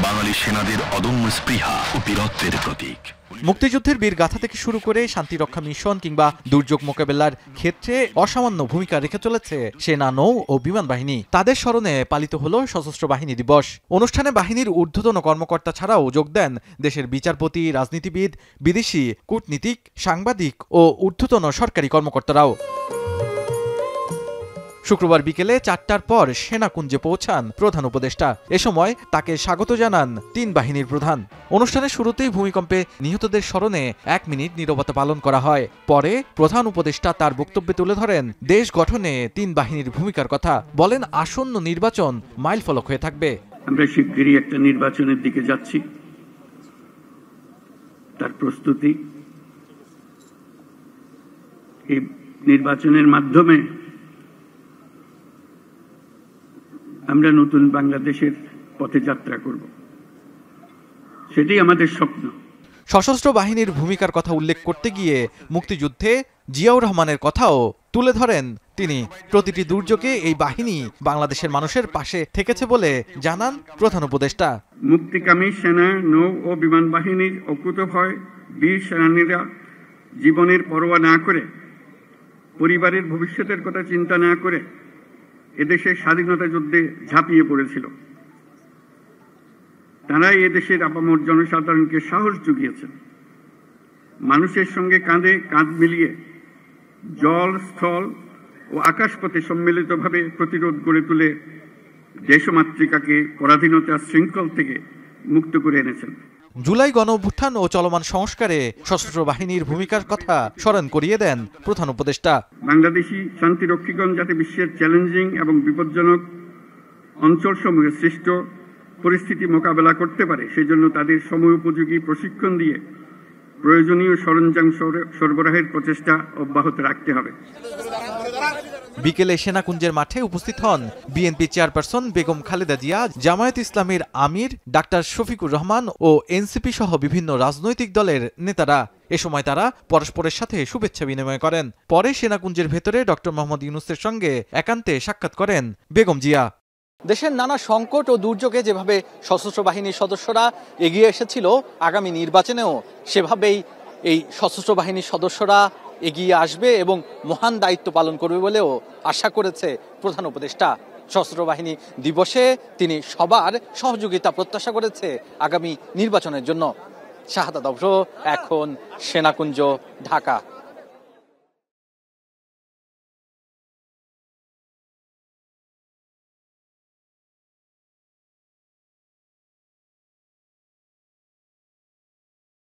বাঙালি সেনাদের অদম্য স্পৃহা ও বীরত্বের প্রতীক। মুক্তিযুদ্ধের বীর গাথা থেকে শুরু করে শান্তিরক্ষা মিশন কিংবা দুর্যোগ মোকাবেলার ক্ষেত্রে অসামান্য ভূমিকা রেখে চলেছে সেনা, নৌ ও বিমান বাহিনী। তাদের স্মরণে পালিত হলো সশস্ত্র বাহিনী দিবস। অনুষ্ঠানে বাহিনীর ঊর্ধ্বতন কর্মকর্তা ছাড়াও যোগ দেন দেশের বিচারপতি, রাজনীতিবিদ, বিদেশি কূটনীতিক, সাংবাদিক ও ঊর্ধ্বতন সরকারি কর্মকর্তারাও। শুক্রবার বিকেলে 4টার পর সেনাকুঞ্জে পৌঁছান প্রধান উপদেষ্টা। এ সময় তাকে স্বাগত জানান 3 বাহিনীর প্রধান। অনুষ্ঠানের শুরুতেই ভূমিকম্পে নিহতদের স্মরণে 1 মিনিট নীরবতা পালন করা হয়। পরে প্রধান উপদেষ্টা তার বক্তব্যে তুলে ধরেন দেশ গঠনে 3 বাহিনীর ভূমিকার কথা। বলেন আসন্ন নির্বাচন মাইলফলক হয়ে থাকবে। আমরা শিগগিরই একটা নির্বাচনের দিকে যাচ্ছি, তার প্রস্তুতি। এই নির্বাচনের মাধ্যমে আমরা নতুন বাংলাদেশের পথে যাত্রা করব, সেটাই আমাদের স্বপ্ন। সশস্ত্র বাহিনীর ভূমিকার কথা উল্লেখ করতে গিয়ে মুক্তিযুদ্ধে জিয়াউর রহমানের কথাও তুলে ধরেন তিনি। প্রতিটি দুর্যোগে এই বাহিনী বাংলাদেশের মানুষের পাশে থেকেছে বলে জানান প্রধান উপদেষ্টা। মুক্তিকামী সেনা, নৌ ও বিমান বাহিনীর অকুতোভয় বীর সেনানীরা জীবনের পরোয়া না করে, পরিবারের ভবিষ্যতের কথা চিন্তা না করে এদেশের স্বাধীনতা যুদ্ধে ঝাঁপিয়ে পড়েছিল। তারাই এদেশের আপামর জনসাধারণকে সাহস জুগিয়েছেন। মানুষের সঙ্গে কাঁধে কাঁধ মিলিয়ে জল, স্থল ও আকাশপথে সম্মিলিতভাবে প্রতিরোধ গড়ে তুলে দেশমাতৃকাকে পরাধীনতার শৃঙ্খল থেকে মুক্ত করে এনেছেন। জুলাই গণঅভ্যুত্থান ও চলমান সংস্কারে সশস্ত্র বাহিনীর ভূমিকার কথা স্মরণ করিয়ে দেন প্রধান উপদেষ্টা। বাংলাদেশি শান্তিরক্ষীগণ যাতে বিশ্বের চ্যালেঞ্জিং এবং বিপজ্জনক অঞ্চলসমূহে সৃষ্ট পরিস্থিতি মোকাবেলা করতে পারে, সেজন্য তাদের সময়োপযোগী প্রশিক্ষণ দিয়ে প্রয়োজনীয় সরঞ্জাম সরবরাহের প্রচেষ্টা অব্যাহত রাখতে হবে। বিকেলে সেনাকুঞ্জের মাঠে উপস্থিত হন বিএনপি চেয়ারপারসন বেগম খালেদা জিয়া, জামায়াত ইসলামীর আমির ডাক্তার শফিকুর রহমান ও এনসিপি সহ বিভিন্ন রাজনৈতিক দলের নেতারা। এ সময় তারা পরস্পরের সাথে শুভেচ্ছা বিনিময় করেন। পরে সেনাকুঞ্জের ভেতরে ডক্টর মোহাম্মদ ইউনূসের সঙ্গে একান্তে সাক্ষাৎ করেন বেগম জিয়া। দেশের নানা সংকট ও দুর্যোগে যেভাবে সশস্ত্র বাহিনীর সদস্যরা এগিয়ে এসেছিল, আগামী নির্বাচনেও সেভাবেই এই সশস্ত্র বাহিনীর সদস্যরা এগিয়ে আসবে এবং মহান দায়িত্ব পালন করবে বলেও আশা করেছে প্রধান উপদেষ্টা। সশস্ত্র বাহিনী দিবসে তিনি সবার সহযোগিতা প্রত্যাশা করেছে আগামী নির্বাচনের জন্য। শাহাদাত অভ্র, এখন সেনাকুঞ্জ, ঢাকা।